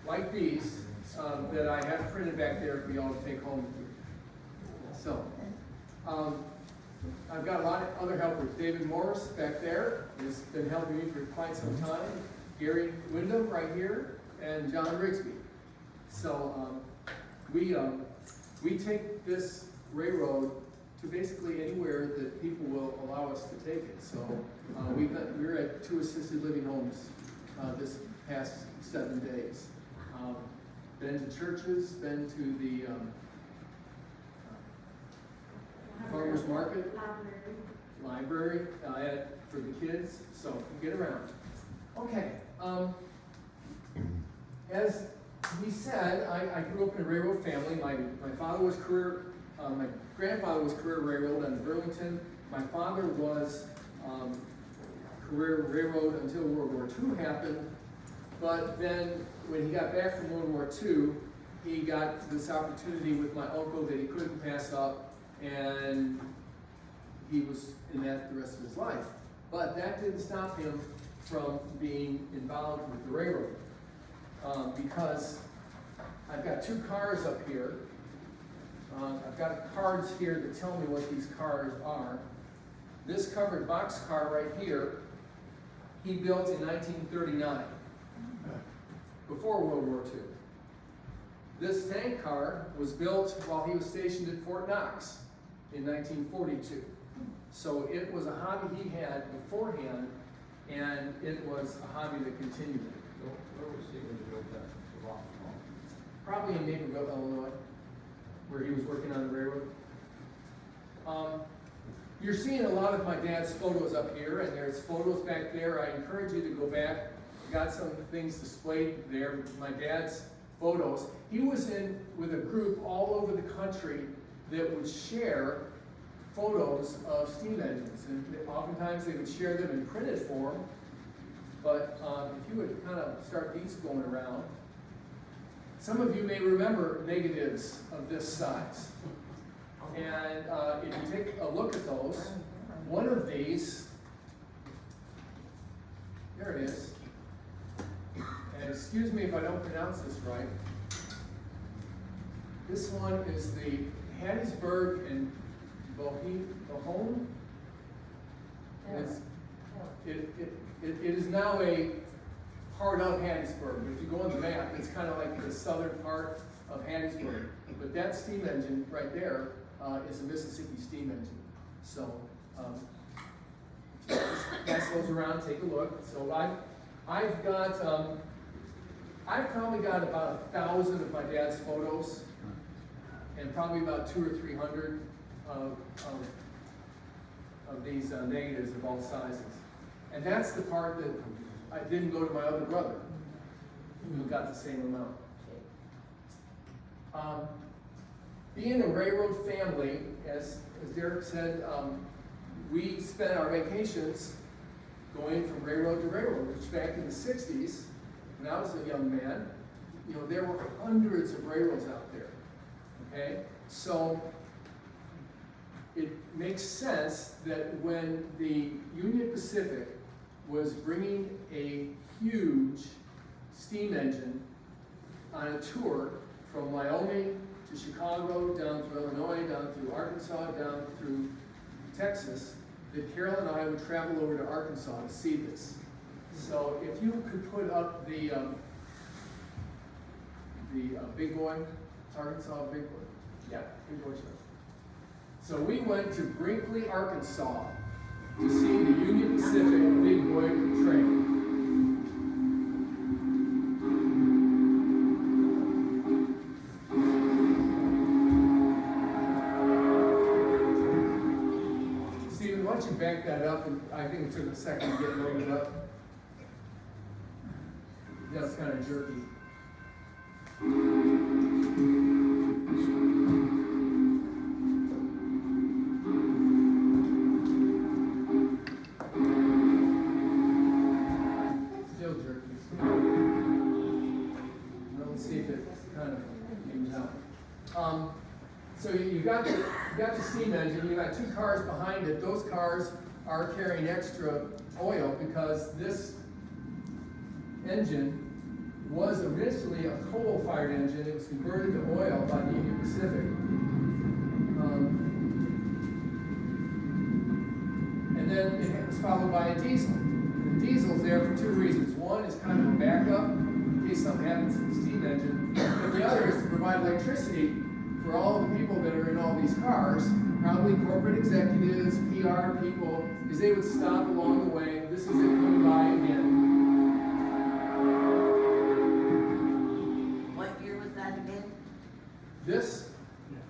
like these that I have printed back there for y'all to take home with you. So, I've got a lot of other helpers. David Morris back there has been helping me for quite some time. Gary Wyndham right here, and John Rigsby. So we take this railroad to basically anywhere that people will allow us to take it. So we're at 2 assisted living homes this past 7 days. Been to churches, been to the farmers market, library for the kids. So get around. Okay. As he said, I grew up in a railroad family. My father was my grandfather was career railroad on Burlington. My father was career railroad until World War II happened. But then when he got back from World War II, he got this opportunity with my uncle that he couldn't pass up, and he was in that the rest of his life. But that didn't stop him from being involved with the railroad. Because I've got 2 cars up here. I've got cards here that tell me what these cars are. This covered box car right here, he built in 1939, before World War II. This tank car was built while he was stationed at Fort Knox in 1942. So it was a hobby he had beforehand, and it was a hobby that continued. Where was he when you built that? Probably in Naperville, Illinois, where he was working on the railroad. You're seeing a lot of my dad's photos up here, and there's photos back there. I encourage you to go back. Got some things displayed there. My dad's photos. He was in with a group all over the country that would share photos of steam engines, and oftentimes they would share them in printed form. But if you would kind of start these going around, some of you may remember negatives of this size. And if you take a look at those, one of these, there it is. And excuse me if I don't pronounce this right. This one is the Hattiesburg and Bohome. It is now a part of Hattiesburg. If you go on the map, it's kind of like the southern part of Hattiesburg. But that steam engine right there is a Mississippi steam engine. So pass those around, take a look. So I've probably got about 1,000 of my dad's photos, and probably about 200 or 300 of these negatives of all sizes. And that's the part that I didn't go to my other brother, who got the same amount. Being a railroad family, as Derek said, we spent our vacations going from railroad to railroad, which back in the 60s, when I was a young man, there were hundreds of railroads out there, okay? So it makes sense that when the Union Pacific was bringing a huge steam engine on a tour from Wyoming to Chicago, down through Illinois, down through Arkansas, down through Texas, that Carol and I would travel over to Arkansas to see this. So if you could put up the big boy, Arkansas big boy. Yeah, big boy show. So we went to Brinkley, Arkansas to see the Union Pacific big boy train. Stephen, why don't you back that up? And I think it took a second to get it loaded up. Yeah, it's kind of jerky. Still jerky. Let's see if it kind of comes out. So you got the steam engine. You got 2 cars behind it. Those cars are carrying extra oil because this engine was originally a coal-fired engine. It was converted to oil by the Union Pacific. And then it was followed by a diesel. And the diesel's there for two reasons. One is kind of a backup in case something happens to the steam engine. And the other is to provide electricity for all the people that are in all these cars, probably corporate executives, PR people, because they would stop along the way. This is it coming by again. What year was that again? This,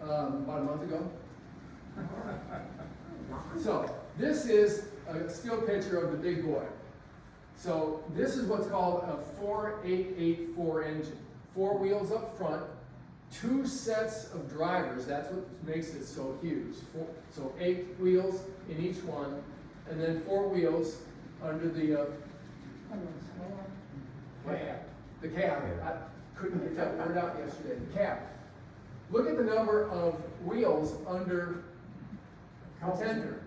about a month ago. So, this is a still picture of the big boy. So, this is what's called a 4884 engine. 4 wheels up front, 2 sets of drivers. That's what makes it so huge. So 8 wheels in each one, and then 4 wheels under the the cab. I couldn't get that word out yesterday. The cab. Look at the number of wheels under the tender.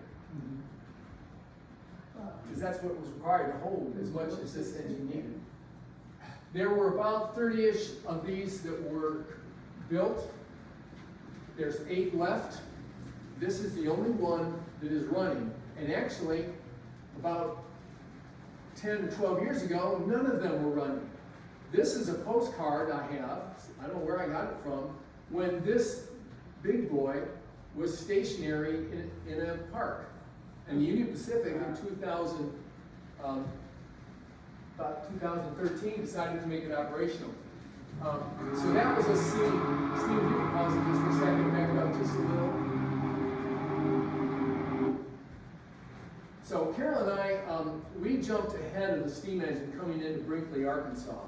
Because that's what was required to hold as much as this engine needed. There were about 30-ish of these that were built. There's 8 left. This is the only one that is running. And actually, about 10 or 12 years ago, none of them were running. This is a postcard I have. I don't know where I got it from. When this big boy was stationary in a park. And the Union Pacific in about 2013 decided to make it operational. So that was a scene. Steve, you can pause it just for a second, back up just a little. So Carol and I, we jumped ahead of the steam engine coming into Brinkley, Arkansas.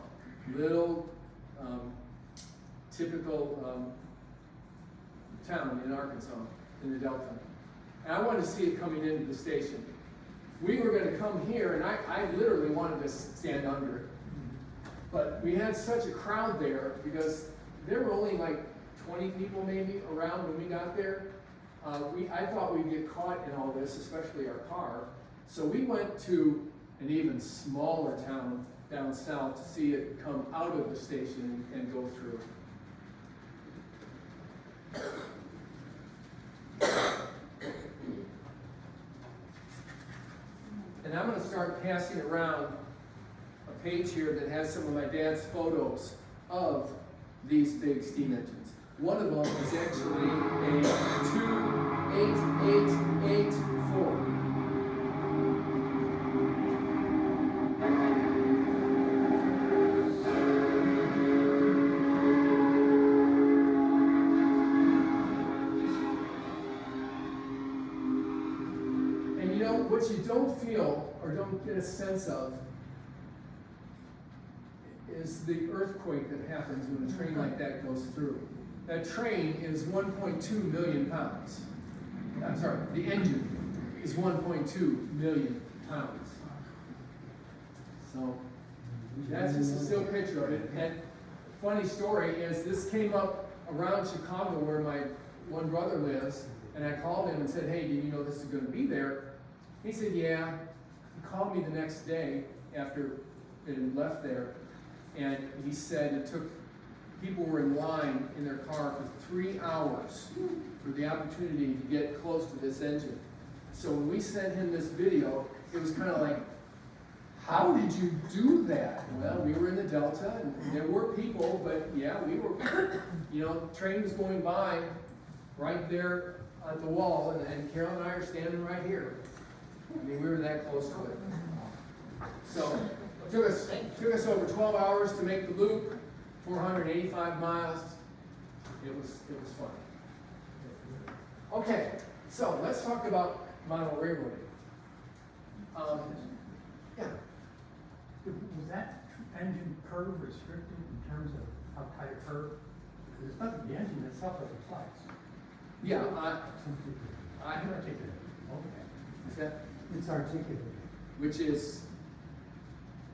Little, typical town in Arkansas, in the Delta. And I wanted to see it coming into the station. We were going to come here, and I literally wanted to stand under it. But we had such a crowd there because there were only like 20 people maybe around when we got there. I thought we'd get caught in all this, especially our car. So we went to an even smaller town down south to see it come out of the station and go through. And I'm going to start passing around a page here that has some of my dad's photos of these big steam engines. One of them is actually a 28884. What you don't feel or don't get a sense of is the earthquake that happens when a train like that goes through. That train is 1.2 million pounds. I'm sorry, the engine is 1.2 million pounds. So that's just a still picture of it. And funny story is this came up around Chicago where my one brother lives, and I called him and said, hey, did you know this is going to be there? He said, yeah. He called me the next day after it had left there, and he said people were in line in their car for 3 hours for the opportunity to get close to this engine. So when we sent him this video, it was kind of like, how did you do that? Well, we were in the Delta, and there were people, but yeah, we were, train was going by right there at the wall, and Carol and I are standing right here. I mean, we were that close to it. So it took us over 12 hours to make the loop, 485 miles. It was fun. Okay, so let's talk about model railroading. Yeah. Was that engine curve restricted in terms of how tight a curve? Because it's not the engine itself that reflects. Yeah, I articulated. Okay. Is that? It's articulated. Which is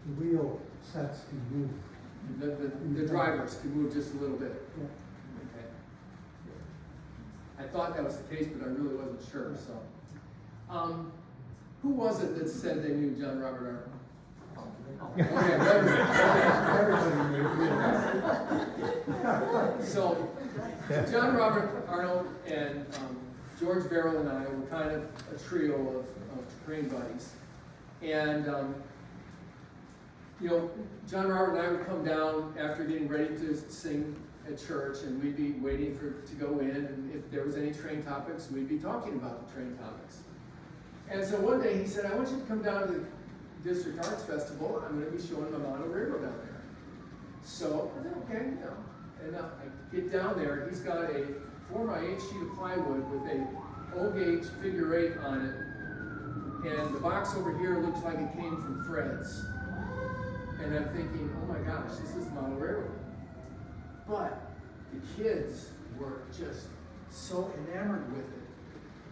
The wheel sets can move. the drivers can move just a little bit. Yeah. Okay. I thought that was the case, but I really wasn't sure. So, who was it that said they knew John Robert Arnold? Okay, everybody. Everybody So, John Robert Arnold and George Verrill and I were kind of a trio of train buddies. And, you know, John Robert and I would come down after getting ready to sing at church, and we'd be waiting to go in, and if there was any train topics, we'd be talking about the train topics. And so one day he said, I want you to come down to the District Arts Festival. I'm going to be showing the model railroad down there. So I said, okay, you know. And I get down there. He's got a 4x8 sheet of plywood with a O-gauge figure 8 on it. And the box over here looks like it came from Fred's. And I'm thinking, oh my gosh, this is model railroad. But the kids were just so enamored with it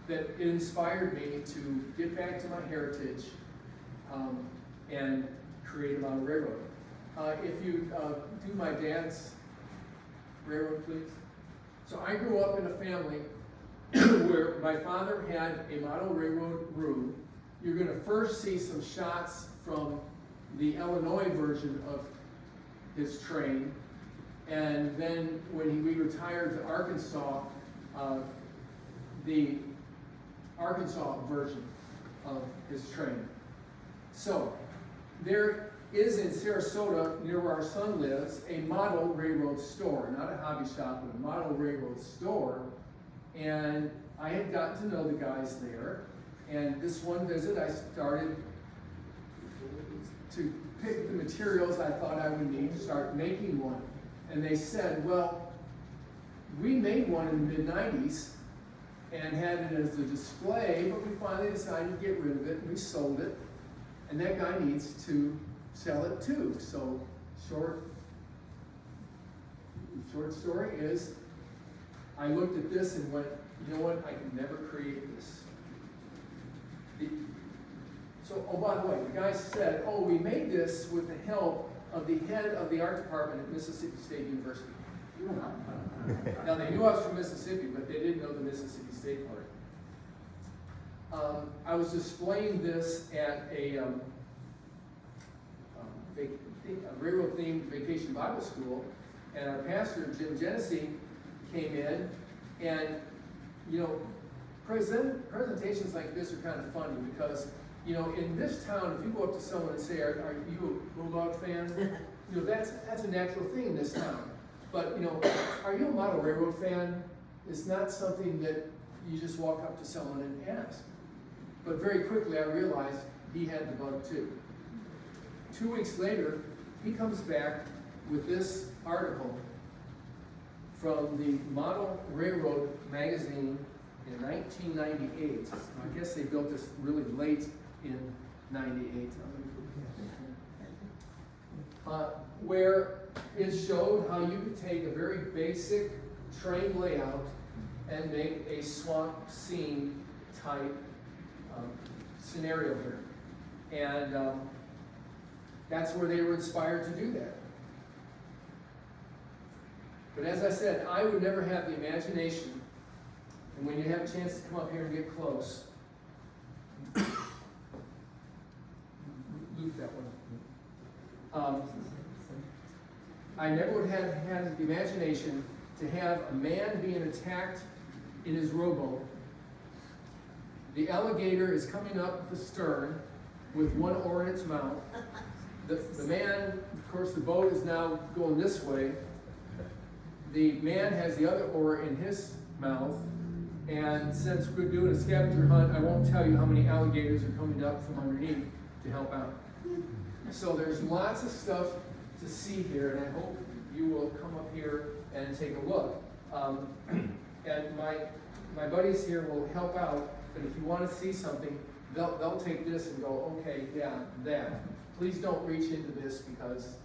that it inspired me to get back to my heritage and create a model railroad. If you do my dad's railroad, please. So I grew up in a family where my father had a model railroad room. You're going to first see some shots from the Illinois version of his train, and then when we retired to Arkansas, the Arkansas version of his train. So there is in Sarasota, near where our son lives, a model railroad store, not a hobby shop, but a model railroad store. And I had gotten to know the guys there. And this one visit, I started to pick the materials I thought I would need to start making one. And they said, well, we made one in the mid-90s and had it as a display, but we finally decided to get rid of it, and we sold it. And that guy needs to sell it too. So short story is, I looked at this and went, you know what, I can never create this. So, oh, by the way, the guy said, oh, we made this with the help of the head of the art department at Mississippi State University. Now, they knew I was from Mississippi, but they didn't know the Mississippi State part. I was displaying this at a railroad-themed vacation Bible school, and our pastor, Jim Genesee, came in, and, you know, presentations like this are kind of funny because, you know, in this town, if you go up to someone and say, are you a Bulldog fan? You know, that's a natural thing in this town. But, you know, are you a model railroad fan? It's not something that you just walk up to someone and ask. But very quickly I realized he had the bug too. 2 weeks later, he comes back with this article from the Model Railroad magazine in 1998. I guess they built this really late in 98. Where it showed how you could take a very basic train layout and make a swamp scene type scenario here. And that's where they were inspired to do that. But as I said, I would never have the imagination, and when you have a chance to come up here and get close, loop that one. I never would have had the imagination to have a man being attacked in his rowboat. The alligator is coming up the stern with one oar in its mouth. The man, of course, the boat is now going this way. The man has the other oar in his mouth. And since we're doing a scavenger hunt, I won't tell you how many alligators are coming up from underneath to help out. So there's lots of stuff to see here, and I hope you will come up here and take a look. And my buddies here will help out, but if you want to see something, they'll take this and go, okay, yeah, that. Please don't reach into this because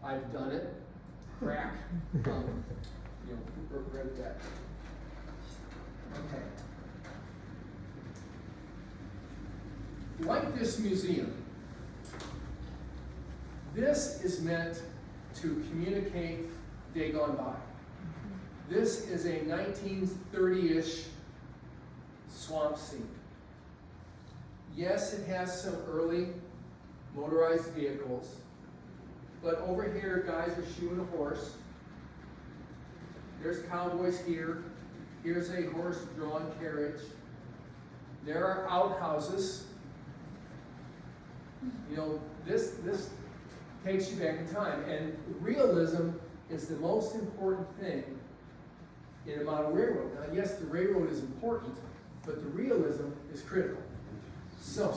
I've done it. Crack. Regret that. Okay. Like this museum, this is meant to communicate day gone by. This is a 1930-ish swamp scene. Yes, it has some early motorized vehicles. But over here, guys are shoeing a horse. There's cowboys here. Here's a horse-drawn carriage. There are outhouses. You know, this takes you back in time. And realism is the most important thing in a model railroad. Now, yes, the railroad is important, but the realism is critical. So,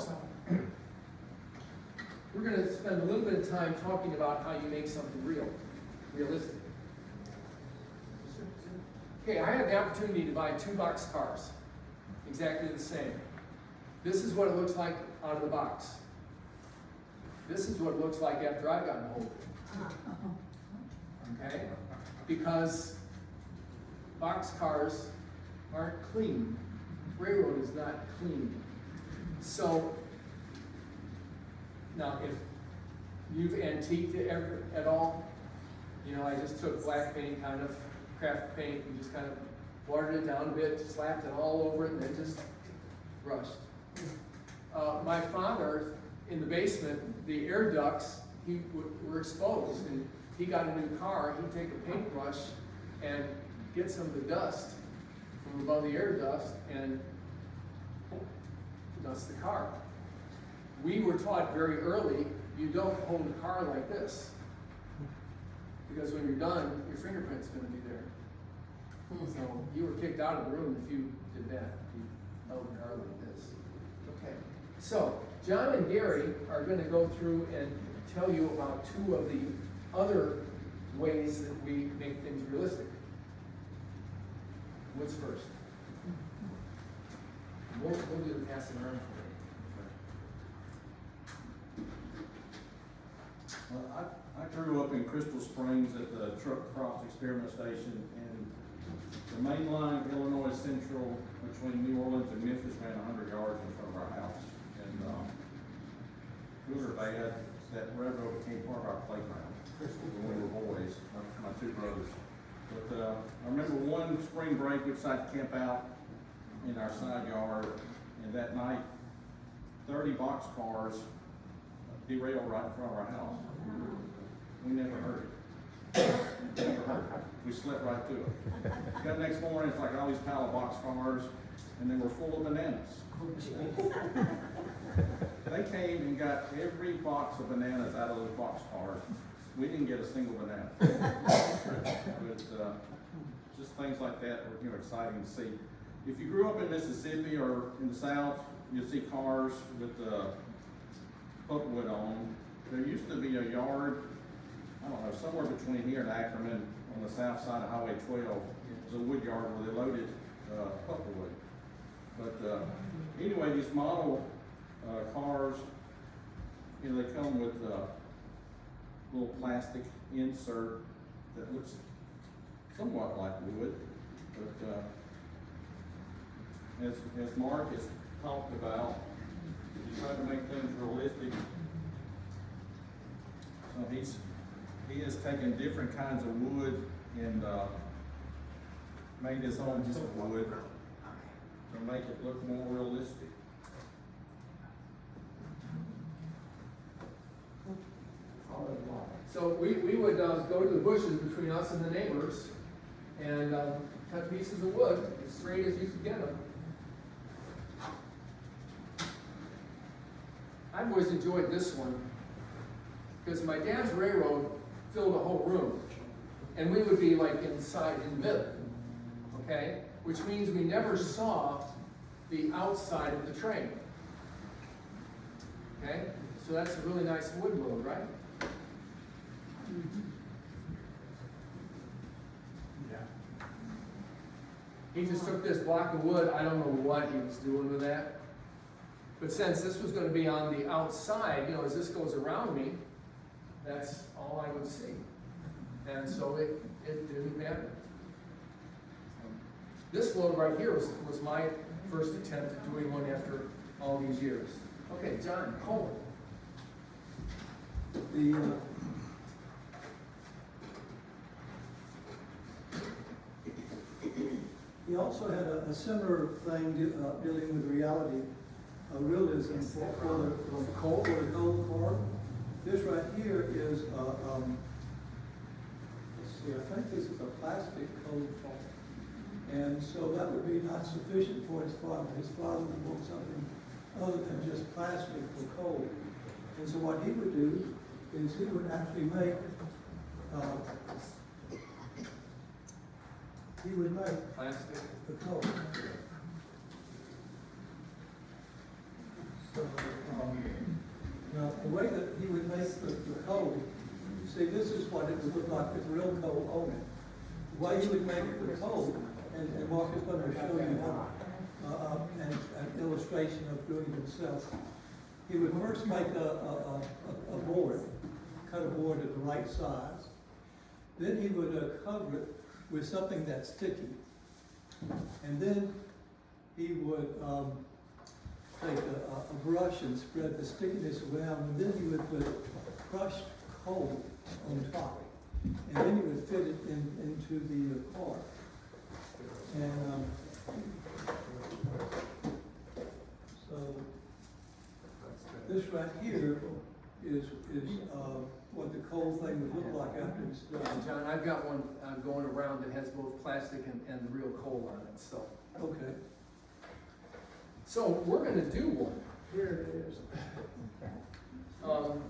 we're going to spend a little bit of time talking about how you make something realistic. Okay, I had the opportunity to buy 2 box cars, exactly the same. This is what it looks like out of the box. This is what it looks like after I've gotten hold of it. Okay? Because box cars aren't clean. Railroad is not clean. So, now if you've antiqued it at all, you know, I just took black paint, kind of craft paint, and just kind of watered it down a bit, slapped it all over it, and then just brushed. My father, in the basement, the air ducts were exposed, and he got a new car. He'd take a paintbrush and get some of the dust from above the air dust and dust the car. We were taught very early, you don't hold a car like this, because when you're done, your fingerprint's going to be there. So you were kicked out of the room if you did that. You held a car like this. Okay. So John and Gary are going to go through and tell you about 2 of the other ways that we make things realistic. What's first? We'll do the passing around for Well, I grew up in Crystal Springs at the Truck Cross Experiment Station, and the main line of Illinois Central between New Orleans and Memphis ran 100 yards in front of our house. And good or bad, that railroad became part of our playground when we were boys, my 2 brothers. But I remember one spring break, we decided to camp out in our side yard, and that night, 30 box cars derailed right in front of our house. We never heard it. Never heard it. We slept right through it. Got the next morning, it's like all these pile of box cars, and they were full of bananas. They came and got every box of bananas out of those box cars. We didn't get a single banana. But just things like that were, you know, exciting to see. If you grew up in Mississippi or in the South, you'll see cars with pulpwood on. There used to be a yard, I don't know, somewhere between here and Ackerman on the south side of Highway 12. It was a wood yard where they loaded pulpwood. But anyway, these model cars, you know, they come with a little plastic insert that looks somewhat like wood. But as Mark has talked about, you try to make things realistic. So he has taken different kinds of wood and made his own piece of wood to make it look more realistic. So we would go to the bushes between us and the neighbors and cut pieces of wood as straight as you could get them. I've always enjoyed this one because my dad's railroad filled a whole room, and we would be like inside in the middle, okay? Which means we never saw the outside of the train, okay? So that's a really nice wood load, right? Yeah. He just took this block of wood, I don't know what he was doing with that. But since this was going to be on the outside, you know, as this goes around me, that's all I would see. And so it didn't matter. This load right here was my first attempt at doing one after all these years. Okay, John, Cole. He also had a similar thing dealing with reality, realism for the coal car. This right here is, let's see, I think this is a plastic cold foam. And so that would be not sufficient for his father. His father would want something other than just plastic for cold. And so what he would do is he would actually make, Plastic. the cold. So, now, the way that he would make the cold, see, this is what it would look like with real coal on it. The way he would make the cold, and Mark is going to show you an illustration of doing it himself. He would first make a board, cut a board at the right size. Then he would cover it with something that's sticky. And then he would take a brush and spread the stickiness around, and then he would put crushed coal on top. And then he would fit it into the car. And so this right here is what the coal thing would look like after it's done. John, I've got one going around that has both plastic and the real coal on it, so. Okay. So we're gonna do one. Here it is. All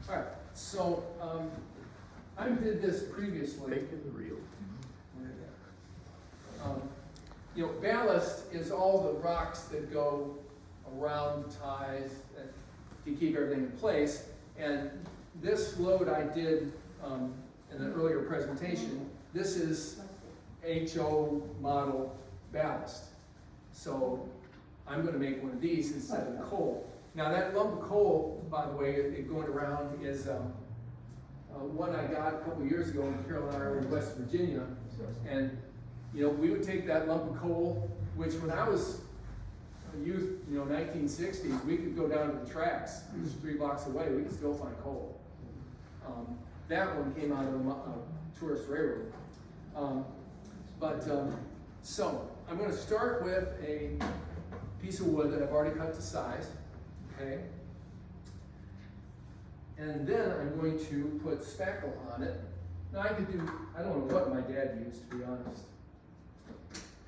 right, so, I did this previously. Making the real. You know, ballast is all the rocks that go around ties to keep everything in place. And this load I did in an earlier presentation. This is HO model ballast. So I'm going to make one of these instead of coal. Now that lump of coal, by the way, it going around is one I got a couple years ago in Carolina, West Virginia. And you know, we would take that lump of coal, which when I was a youth, you know, 1960s, we could go down to the tracks, just 3 blocks away, we could still find coal. That one came out of a tourist railroad. So I'm going to start with a piece of wood that I've already cut to size, okay? And then I'm going to put spackle on it. Now I could do, I don't know what my dad used, to be honest.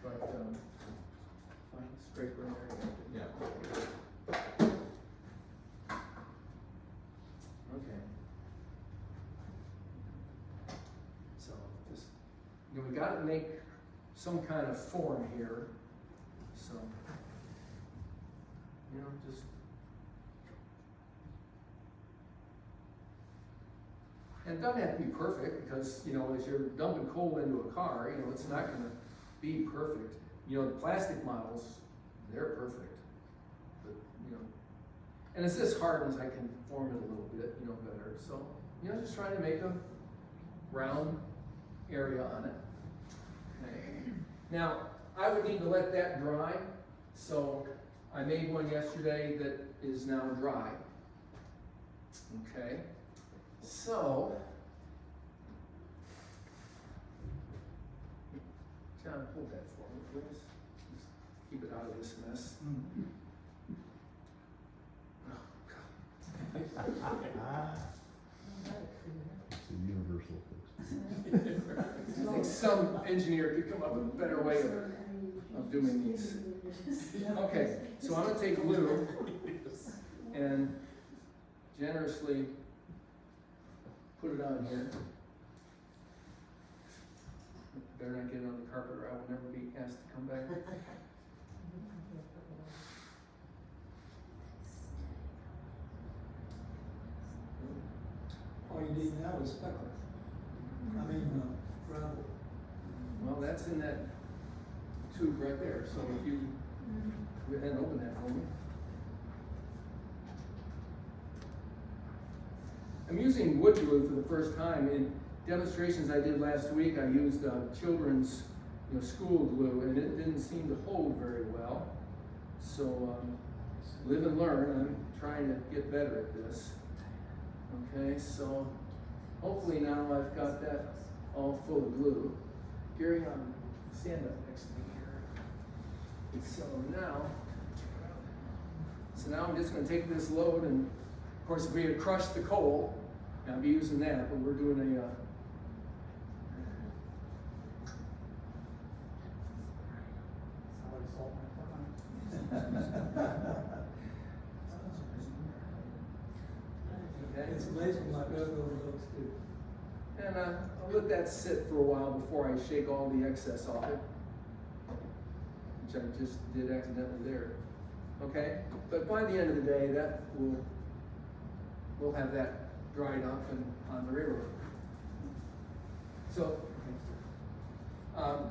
But, fine, scraper in there. Yeah. Okay. So, just, you know, we gotta make some kind of form here. So, you know, just. And it doesn't have to be perfect because, you know, as you're dumping coal into a car, you know, it's not gonna be perfect. You know, the plastic models, they're perfect. But, you know, and as this hardens, I can form it a little bit, you know, better. So, you know, just trying to make a round area on it. Okay. Now, I would need to let that dry. So, I made one yesterday that is now dry. Okay. So, John, hold that for me, please. Just keep it out of this mess. Oh, God. It's a universal fix. I think some engineer could come up with a better way of doing these. Okay, so I'm going to take glue and generously put it on here. Better not get it on the carpet or I will never be asked to come back. All you need now is speckle. Gravel. Well, that's in that tube right there, so if you go ahead and open that for me. I'm using wood glue for the first time. In demonstrations I did last week, I used children's school glue, and it didn't seem to hold very well. So live and learn. I'm trying to get better at this. Okay, so hopefully now I've got that all full of glue. Gary, stand up next to me here. So now, So now I'm just gonna take this load, and of course, if we had crushed the coal, I'd be using that, but we're doing a, Solid salt and okay? It's amazing like railroad looks too. And I'll let that sit for a while before I shake all the excess off it, which I just did accidentally there. Okay? But by the end of the day, that we'll have that dried up and on the railroad. So,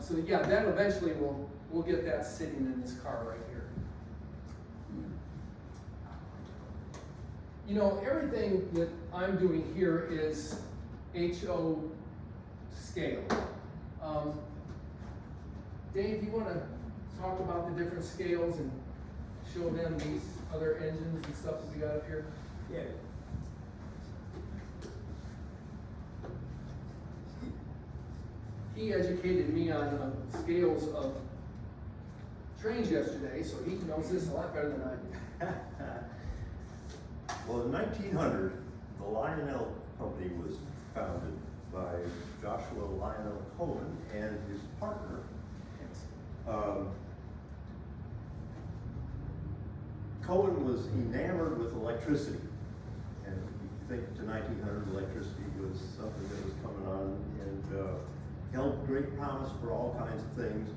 so yeah, that eventually we'll get that sitting in this car right here. You know, everything that I'm doing here is HO scale. Dave, you want to talk about the different scales and show them these other engines and stuff that we got up here? Yeah. He educated me on scales of trains yesterday, so he knows this a lot better than I do. Well, in 1900, the Lionel Company was founded by Joshua Lionel Cohen and his partner. Cohen was enamored with electricity, and if you think to 1900, electricity was something that was coming on and held great promise for all kinds of things.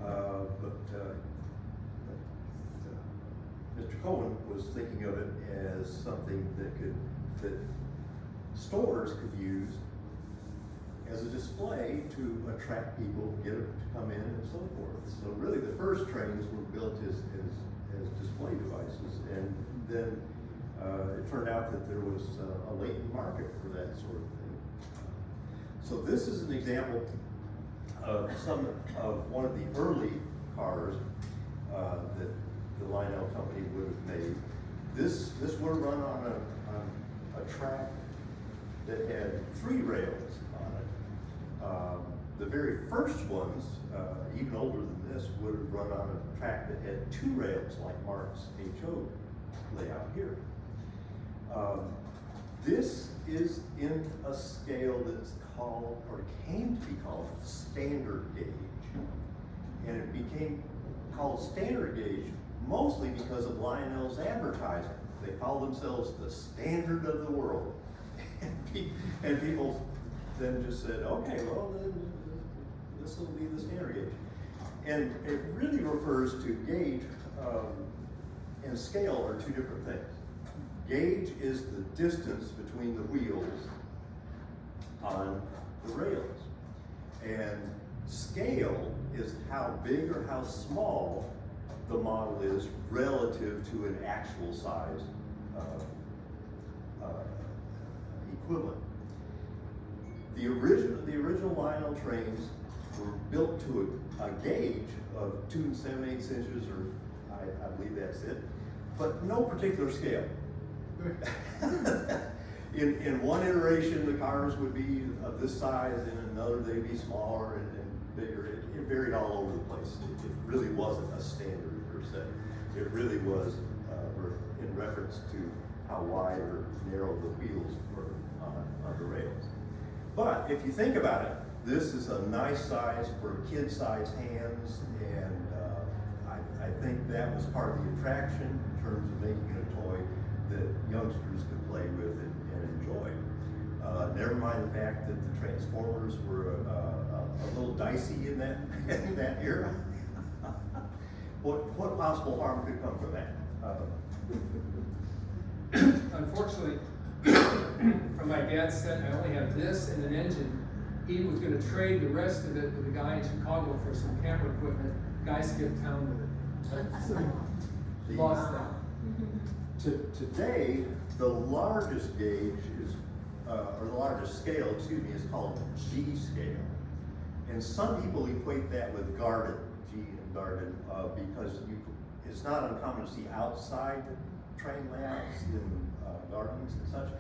But Mr. Cohen was thinking of it as something that stores could use as a display to attract people, get them to come in and so forth. So really the first trains were built as display devices, and then it turned out that there was a latent market for that sort of thing. So this is an example of one of the early cars that the Lionel Company would have made. This would have run on a track that had 3 rails on it. The very first ones, even older than this, would have run on a track that had 2 rails, like Mark's HO layout here. This is in a scale that's called, or came to be called, standard gauge. And it became called standard gauge mostly because of Lionel's advertising. They call themselves the standard of the world. And people then just said, okay, well, then this will be the standard gauge. And it really refers to gauge and scale are 2 different things. Gauge is the distance between the wheels on the rails. And scale is how big or how small the model is relative to an actual size equivalent. The original Lionel trains were built to a gauge of 2 7/8 inches, or I believe that's it, but no particular scale. In one iteration, the cars would be of this size, in another they'd be smaller and bigger. It varied all over the place. It really wasn't a standard per se. It really was in reference to how wide or narrow the wheels were on the rails. But if you think about it, this is a nice size for kid-sized hands, and I think that was part of the attraction in terms of making it a toy that youngsters could play with and enjoy. Never mind the fact that the Transformers were a little dicey in that era. What possible harm could come from that? Unfortunately, from my dad's set, I only have this and an engine. He was going to trade the rest of it with a guy in Chicago for some camera equipment. Guy skipped town with it. So lost that. Today, the largest gauge is, or the largest scale, is called G scale. And some people equate that with garden, G and garden, because it's not uncommon to see outside train layouts in gardens and such.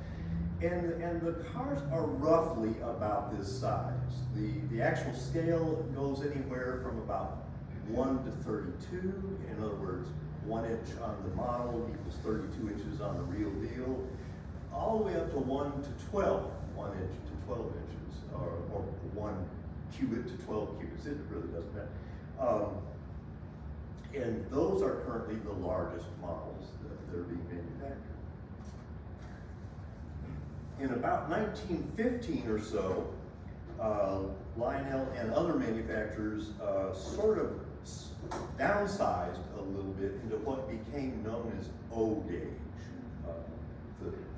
And the cars are roughly about this size. The actual scale goes anywhere from about 1 to 32. In other words, 1 inch on the model equals 32 inches on the real deal, all the way up to 1 to 12, 1 inch to 12 inches, or 1 cubit to 12 cubits. It really doesn't matter. And those are currently the largest models that are being manufactured. In about 1915 or so, Lionel and other manufacturers sort of downsized a little bit into what became known as O gauge,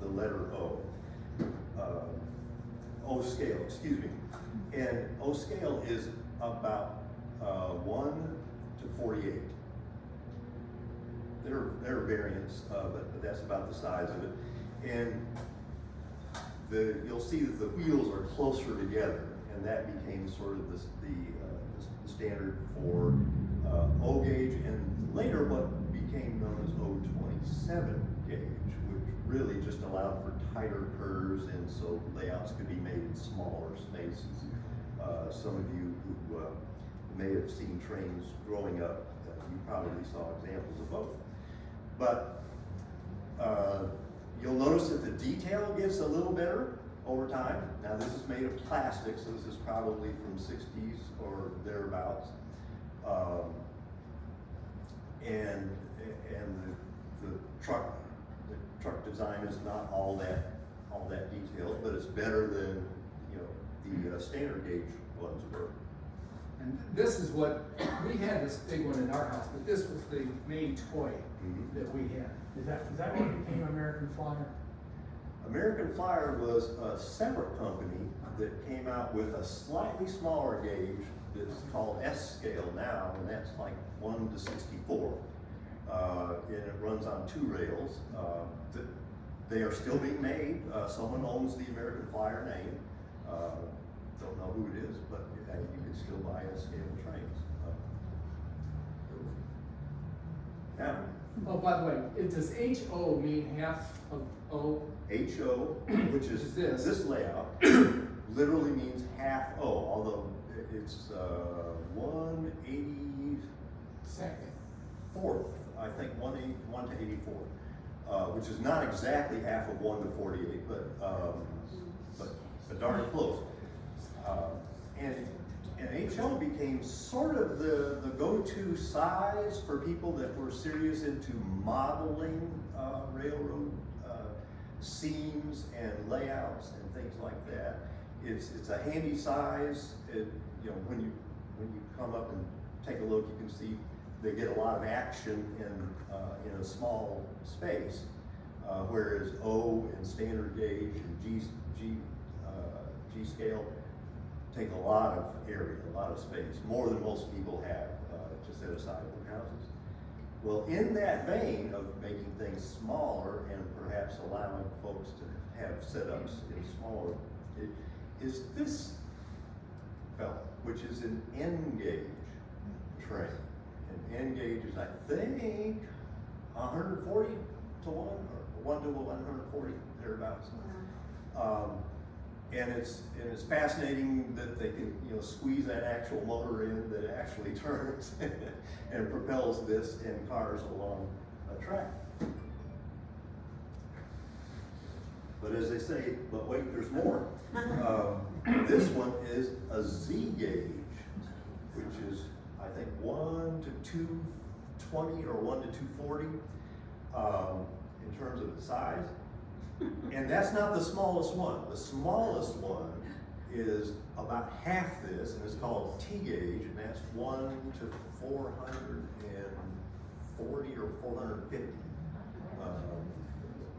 the letter O. O scale, excuse me. And O scale is about 1 to 48. There are variants, but that's about the size of it. And you'll see that the wheels are closer together, and that became sort of the standard for O gauge, and later what became known as O27 gauge, which really just allowed for tighter curves, and so layouts could be made in smaller spaces. Some of you who may have seen trains growing up, you probably saw examples of both. But you'll notice that the detail gets a little better over time. Now this is made of plastic, so this is probably from 60s or thereabouts. And the truck design is not all that detailed, but it's better than, you know, the standard gauge ones were. And this is what, we had this big one in our house, but this was the main toy that we had. Is that what became American Flyer? American Flyer was a separate company that came out with a slightly smaller gauge that's called S scale now, and that's like 1 to 64. And it runs on 2 rails. They are still being made. Someone owns the American Flyer name. Don't know who it is, but you can still buy S scale trains. Now, Oh, by the way, does HO mean half of O? HO, which is This. this layout, literally means half O, although it's 1/84th, I think 1 to 84, which is not exactly half of 1 to 48, but darn close. And HO became sort of the go-to size for people that were serious into modeling railroad seams and layouts and things like that. It's a handy size. You know, when you come up and take a look, you can see they get a lot of action in a small space, whereas O and standard gauge and G scale take a lot of area, a lot of space, more than most people have to set aside in their houses. Well, in that vein of making things smaller and perhaps allowing folks to have setups in smaller, is this fella, which is an N gauge train. And N gauge is, I think, 140 to 1, or 1 to 140, thereabouts. And it's fascinating that they can, you know, squeeze that actual motor in that actually turns and propels this and cars along a track. But as they say, but wait, there's more. This one is a Z gauge, which is, I think, 1 to 220 or 1 to 240 in terms of the size. And that's not the smallest one. The smallest one is about half this, and it's called T gauge, and that's 1 to 440 or 450.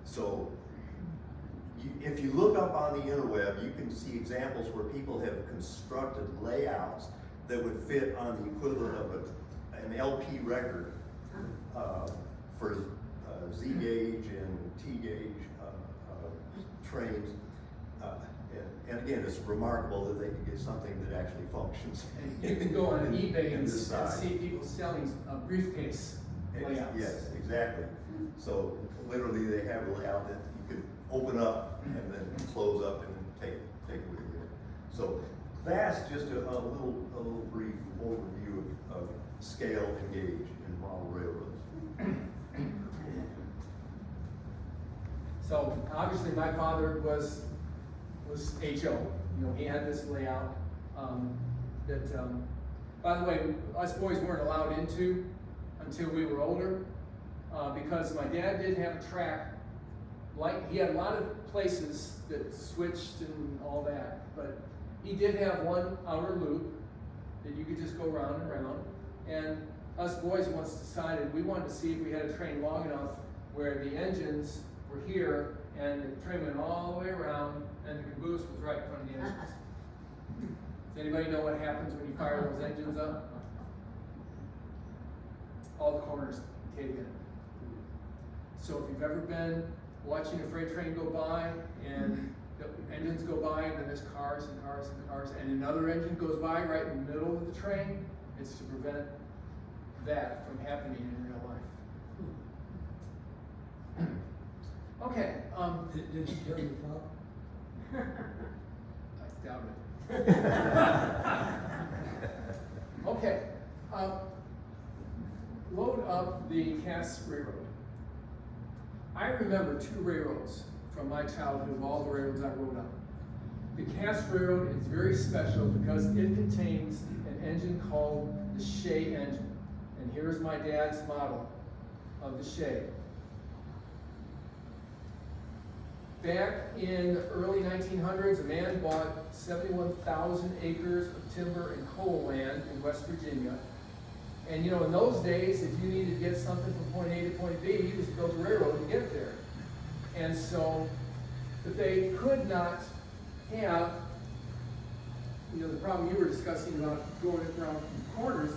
So if you look up on the interweb, you can see examples where people have constructed layouts that would fit on the equivalent of an LP record for Z gauge and T gauge trains, and again, it's remarkable that they can get something that actually functions. You can go on eBay and this size. see people selling briefcase layouts. Yes, exactly. So literally, they have a layout that you can open up and then close up and take with you. So that's just a little brief overview of scale and gauge in model railroads. So obviously my father was HO, he had this layout, by the way, us boys weren't allowed into until we were older, because my dad did have a track, he had a lot of places that switched and all that, but he did have one outer loop that you could just go round and round, and us boys once decided we wanted to see if we had a train long enough where the engines were here and the train went all the way around and the caboose was right in front of the engines. Does anybody know what happens when you fire those engines up? All the corners cave in. So if you've ever been watching a freight train go by and the engines go by and then there's cars and cars and cars and another engine goes by right in the middle of the train, it's to prevent that from happening in real life. Okay, Did he tell you, Bob? I doubt it. Okay, load up the Cass Railroad. I remember two railroads from my childhood of all the railroads I rode on. The Cass Railroad is very special because it contains an engine called the Shea engine. And here's my dad's model of the Shea. Back in the early 1900s, a man bought 71,000 acres of timber and coal land in West Virginia. And in those days, if you needed to get something from point A to point B, you just built a railroad to get there. And so, but they could not have, the problem you were discussing about going around corners,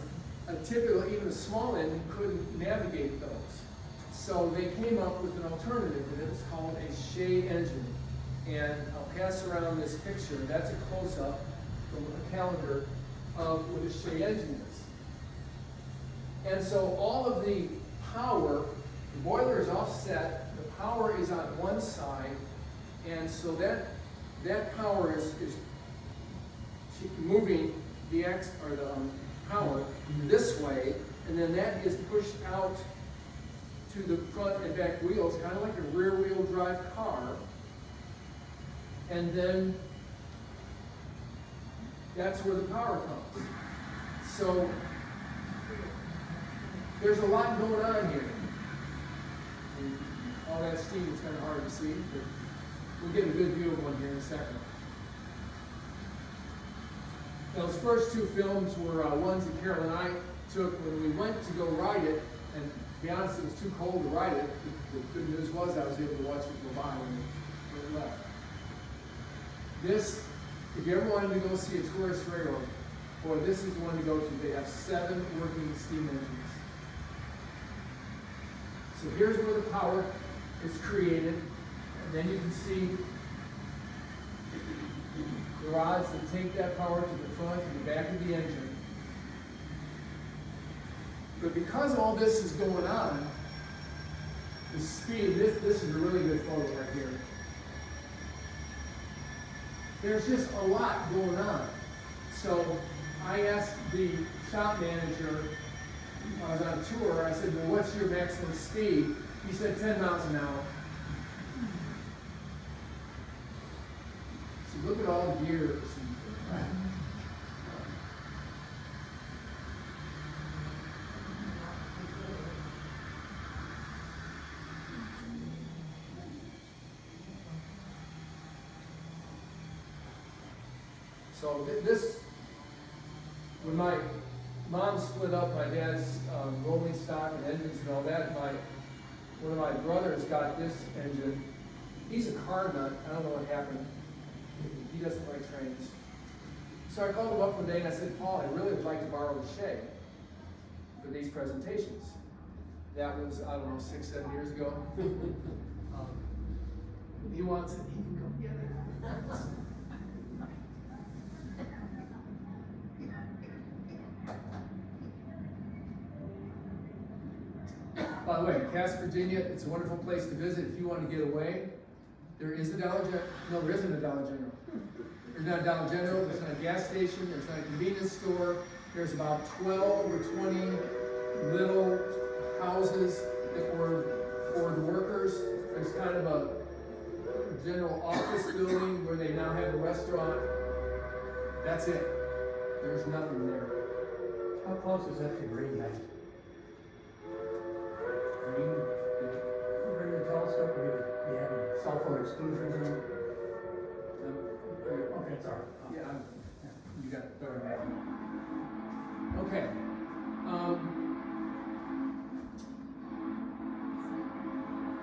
a typical, even a small engine couldn't navigate those. So they came up with an alternative, and it's called a Shea engine. And I'll pass around this picture. That's a close-up from a calendar of what a Shea engine is. And so all of the power, the boiler is offset, the power is on one side, and so that power is moving the power this way, and then that is pushed out to the front and back wheels, kind of like a rear-wheel drive car. And then that's where the power comes. So there's a lot going on here. And all that steam is kind of hard to see, but we'll get a good view of one here in a second. Those first two films were ones that Carol and I took when we went to go ride it, and to be honest, it was too cold to ride it. The good news was I was able to watch it go by when it left. This, if you ever wanted to go see a tourist railroad, boy, this is the one to go to. They have 7 working steam engines. So here's where the power is created, and then you can see the rods that take that power to the front and the back of the engine. But because all this is going on, the speed, this is a really good photo right here. There's just a lot going on. So I asked the shop manager, I was on a tour, I said, well, what's your maximum speed? He said 10 miles an hour. So look at all the gears. So this, when my mom split up my dad's rolling stock and engines and all that, one of my brothers got this engine. He's a car nut. I don't know what happened. He doesn't like trains. So I called him up one day and I said, Paul, I really would like to borrow the Shea for these presentations. That was, I don't know, 6, 7 years ago. He wants it. He can come get it. By the way, Cass, Virginia, it's a wonderful place to visit if you want to get away. There is a Dollar General. No, there isn't a Dollar General. There's not a Dollar General, there's not a gas station, there's not a convenience store. There's about 12 or 20 little houses that were for the workers. There's kind of a general office building where they now have a restaurant. That's it. There's nothing there. How close is that to Green Bay? Green, Green and telescope, we have a cell phone exclusion zone. Okay, sorry. yeah, you got it better than that. Okay.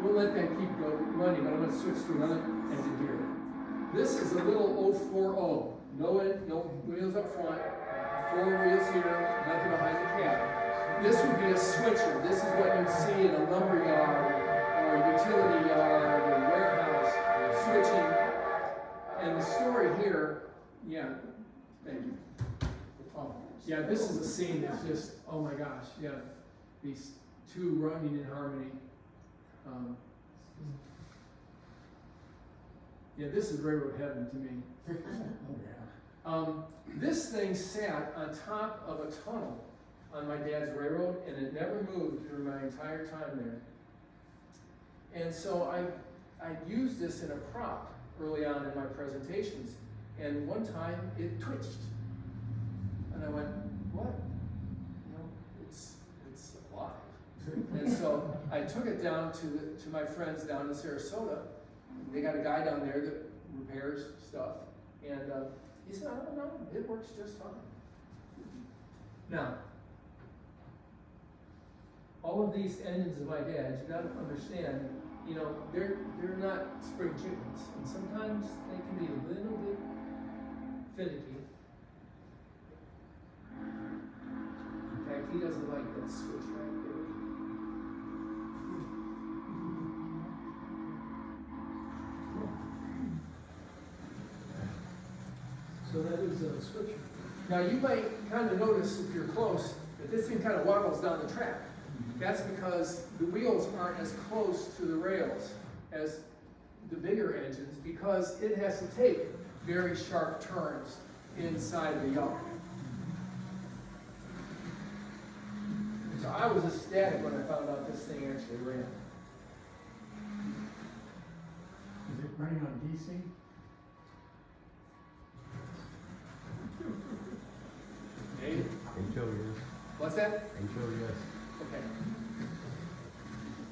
We'll let that keep running, but I'm going to switch to another engine here. This is a little 040. No wheels up front, 4 wheels here, nothing behind the cab. This would be a switcher. This is what you'd see in a lumber yard or a utility yard or warehouse switching. And the story here, yeah, thank you. Oh, yeah, this is a scene that's just, oh my gosh, yeah, these two running in harmony. Yeah, this is railroad heaven to me. This thing sat on top of a tunnel on my dad's railroad, and it never moved through my entire time there. And so I used this in a prop early on in my presentations, and one time it twitched. And I went, what? You know, it's alive. And so I took it down to my friends down in Sarasota. They got a guy down there that repairs stuff. And he said, I don't know, it works just fine. Now, all of these engines of my dad's, you gotta understand, you know, they're not spring chickens. And sometimes they can be a little bit finicky. In fact, he doesn't like that switch right there. So that is a switcher. Now you might kind of notice if you're close that this thing kind of waddles down the track. That's because the wheels aren't as close to the rails as the bigger engines because it has to take very sharp turns inside of the yard. So I was ecstatic when I found out this thing actually ran. Is it running on DC? Dave? HO, yes. What's that? HO, yes. Okay.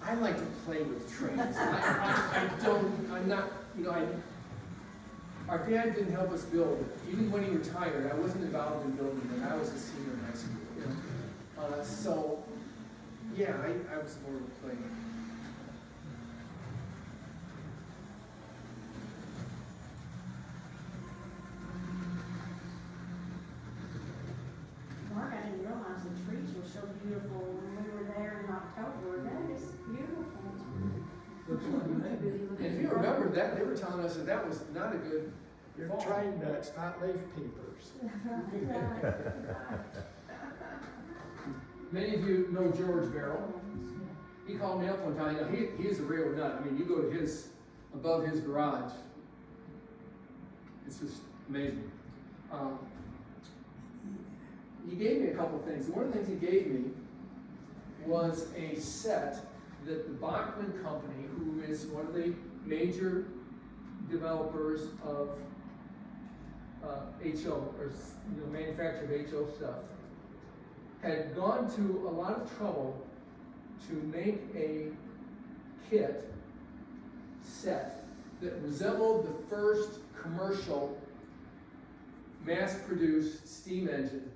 I like to play with trains. I'm not, you know, our dad didn't help us build. Even when he retired, I wasn't involved in building when I was a senior in high school. So, yeah, I was more of a player. Mark, I didn't realize the trees were so beautiful when we were there in October. That is beautiful. Looks like maybe. And if you remember that, they were telling us that that was not a good You're fall. train nuts, not leaf peepers. Right. Many of you know George Barrow. He called me up one time. You know, he's a real nut. I mean, you go to above his garage. It's just amazing. He gave me a couple things. One of the things he gave me was a set that the Bachman Company, who is one of the major developers of HO, or manufacture of HO stuff, had gone to a lot of trouble to make a kit set that resembled the first commercial mass-produced steam engine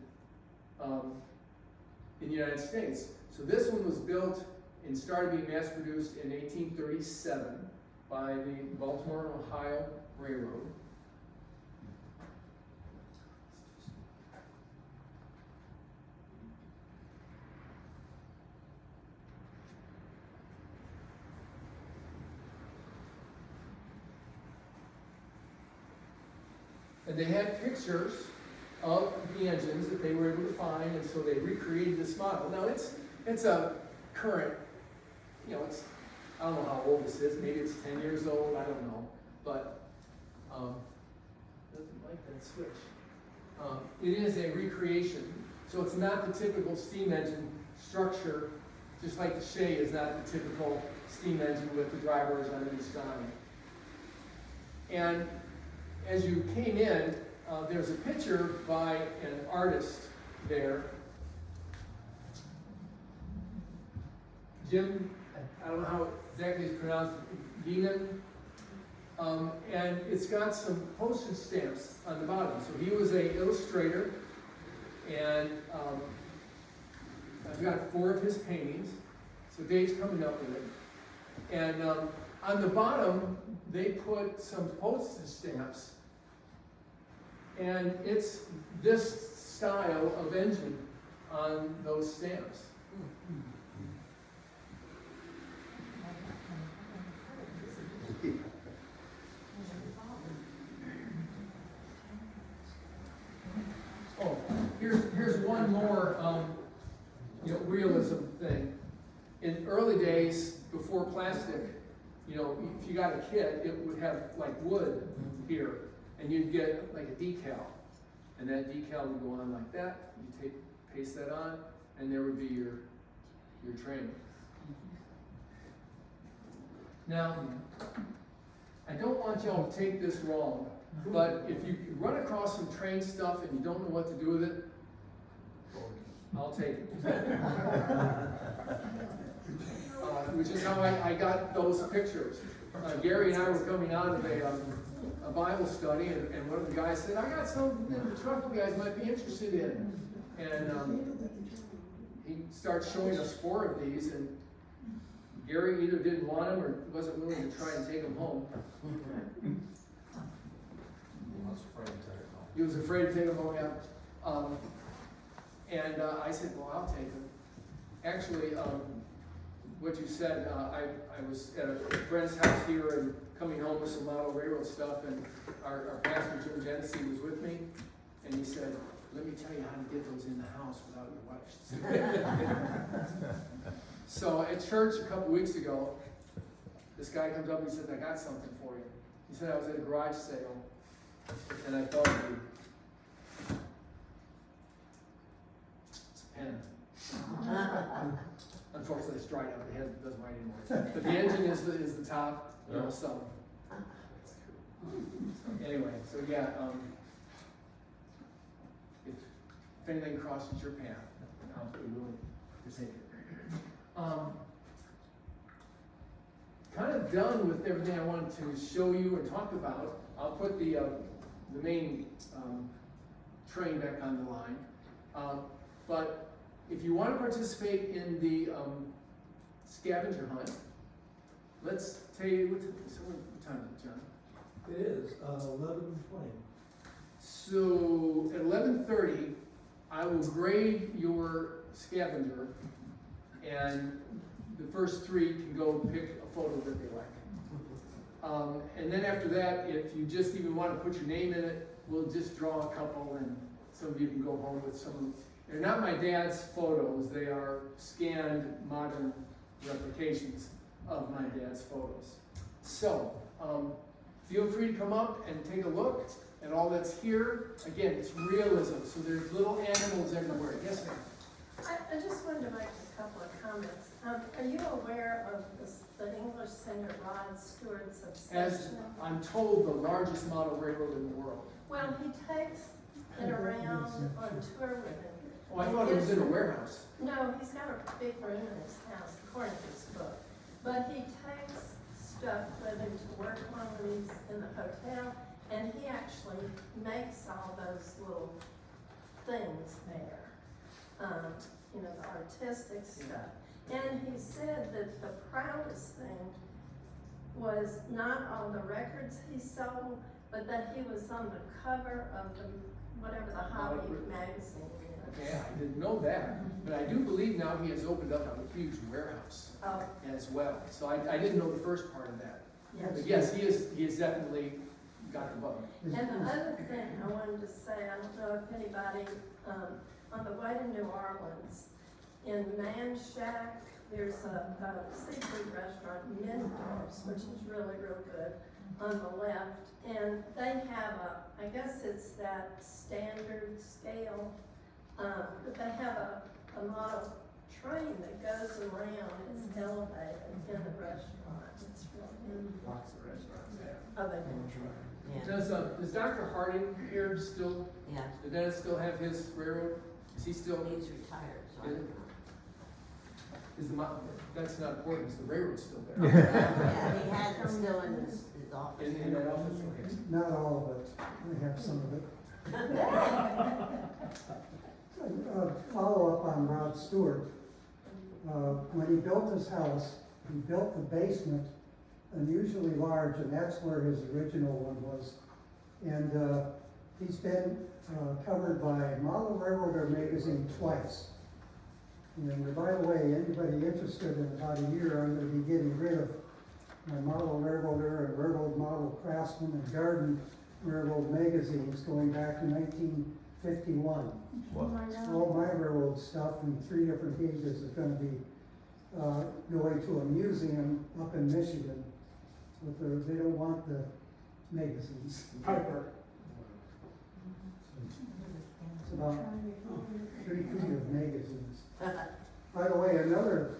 in the United States. So this one was built and started being mass-produced in 1837 by the Baltimore and Ohio Railroad. And they had pictures of the engines that they were able to find, and so they recreated this model. Now it's a current, I don't know how old this is, maybe it's 10 years old, I don't know, but doesn't like that switch. It is a recreation, so it's not the typical steam engine structure, just like the Shea is not the typical steam engine with the drivers on each side. And as you came in, there's a picture by an artist there. Jim, I don't know how exactly it's pronounced, Lehman. And it's got some postage stamps on the bottom. So he was an illustrator, and I've got 4 of his paintings. So Dave's coming up with it. And on the bottom, they put some postage stamps. And it's this style of engine on those stamps. Oh, here's one more realism thing. In early days, before plastic, if you got a kit, it would have like wood here, and you'd get like a decal, and that decal would go on like that. You paste that on, and there would be your train. Now, I don't want y'all to take this wrong, but if you run across some train stuff and you don't know what to do with it, I'll take it. Which is how I got those pictures. Gary and I were coming out of a Bible study, and one of the guys said, I got something in the truck you guys might be interested in. And he starts showing us 4 of these, and Gary either didn't want them or wasn't willing to try and take them home. He was afraid to take them home, yeah. And I said, well, I'll take them. Actually, what you said, I was at a friend's house here and coming home with some model railroad stuff, and our pastor, Jim Genesee, was with me, and he said, let me tell you how to get those in the house without your wife. So at church a couple weeks ago, this guy comes up and he says, I got something for you. He said, I was at a garage sale, and I thought of you. It's a pen. Unfortunately, it's dried out. It doesn't write anymore. But the engine is the top, so. Anyway, so yeah, if anything crosses your path, I'll be willing to take it. Kind of done with everything I wanted to show you and talk about. I'll put the main train back on the line. But if you want to participate in the scavenger hunt, let's tell you what time is it, John? It is 11:20. So at 11:30, I will grade your scavenger, and the first 3 can go pick a photo that they like. And then after that, if you just even want to put your name in it, we'll just draw a couple, and some of you can go home with some. They're not my dad's photos, they are scanned modern replications of my dad's photos. So, feel free to come up and take a look at all that's here. Again, it's realism, so there's little animals everywhere. Yes, ma'am? I just wanted to make a couple of comments. Are you aware of the English singer Rod Stewart's As obsession? I'm told, the largest model railroad in the world. Well, he takes it around on tour with him. Oh, I thought it was in a warehouse. No, he's got a big room in his house, according to his book. But he takes stuff with him to work on when he's in the hotel, and he actually makes all those little things there. The artistic stuff. And he said that the proudest thing was not all the records he sold, but that he was on the cover of whatever the hobby magazine is. Okay, I didn't know that, but I do believe now he has opened up a huge warehouse as well. So I didn't know the first part of that. Yes. But yes, he has definitely got the bug. And the other thing I wanted to say, I don't know if anybody, on the way to New Orleans, in Man Shack, there's a seafood restaurant, Mentor's, which is really real good, on the left. And they have I guess it's that standard scale, but they have a model train that goes around, it's elevated in the restaurant, it's really neat. Lots of restaurants have. Oh, they do. Does Dr. Harding here still, Yeah, the dentist still have his railroad? Is he still, he's retired, so I don't know. is the, that's not important, is the railroad still there? Yeah, he had it still in his office. In that office, okay. Not all of it, I have some of it. Follow up on Rod Stewart. When he built his house, he built the basement unusually large, and that's where his original one was. And he's been covered by Model Railroader magazine twice. And by the way, anybody interested, in about a year, I'm going to be getting rid of my Model Railroader and Railroad Model Craftsman and Garden Railroad magazines going back to 1951. All my railroad stuff in 3 different pages is going to be going to a museum up in Michigan, but they don't want the magazines. Piper. It's about 3 feet of magazines. By the way, another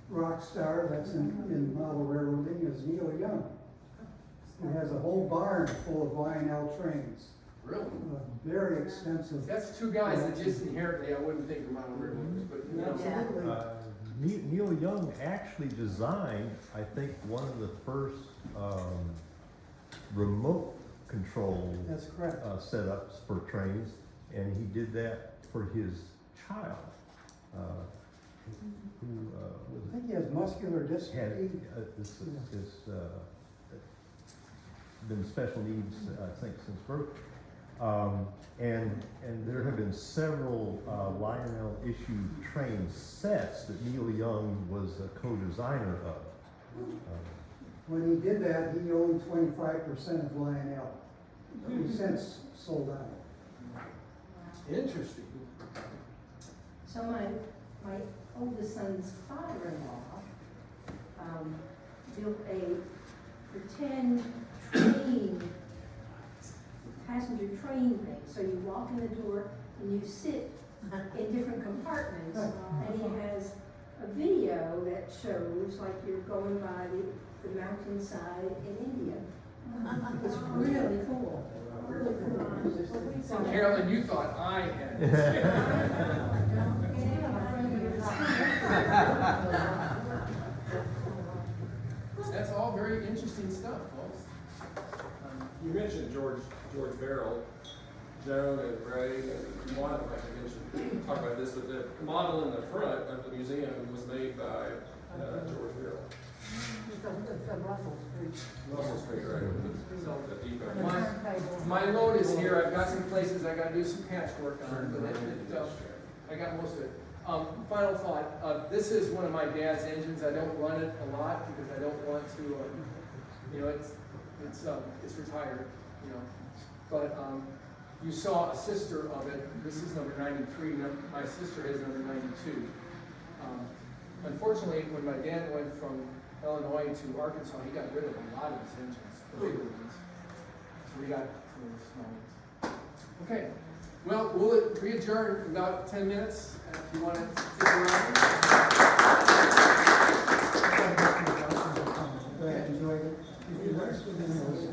rock star that's in model railroading is Neil Young. He has a whole barn full of Lionel trains. Really? Very extensive. That's 2 guys that just inherently, I wouldn't think are model railroaders, but you know. Absolutely. Neil Young actually designed, I think, one of the first remote control That's correct. setups for trains, and he did that for his child, who I think he has muscular had dystrophy. been special needs, I think, since birth. And there have been several Lionel issued train sets that Neil Young was a co-designer of. When he did that, he owned 25% of Lionel. He's since sold out. Interesting. So my oldest son's father-in-law, built a pretend passenger train thing. So you walk in the door and you sit in different compartments, and he has a video that shows like you're going by the mountainside in India. It's really cool. So Carolyn, you thought I had this. That's all very interesting stuff, folks. You mentioned George Verrill, Joan and Ray, and you wanted to mention, talk about this, but the model in the front of the museum was made by George Verrill. Russell Street, right? The depot. My load is here. I've got some places I gotta do some patchwork on, but I got most of it. Final thought, this is one of my dad's engines. I don't run it a lot because I don't want to, you know, it's retired, you know. But you saw a sister of it. This is number 93. My sister is number 92. Unfortunately, when my dad went from Illinois to Arkansas, he got rid of a lot of his engines, the bigger ones. So we got some of the small ones. Okay. Well, we'll re-adjourn in about 10 minutes if you want to stick around. I enjoyed it. If you're interested in those,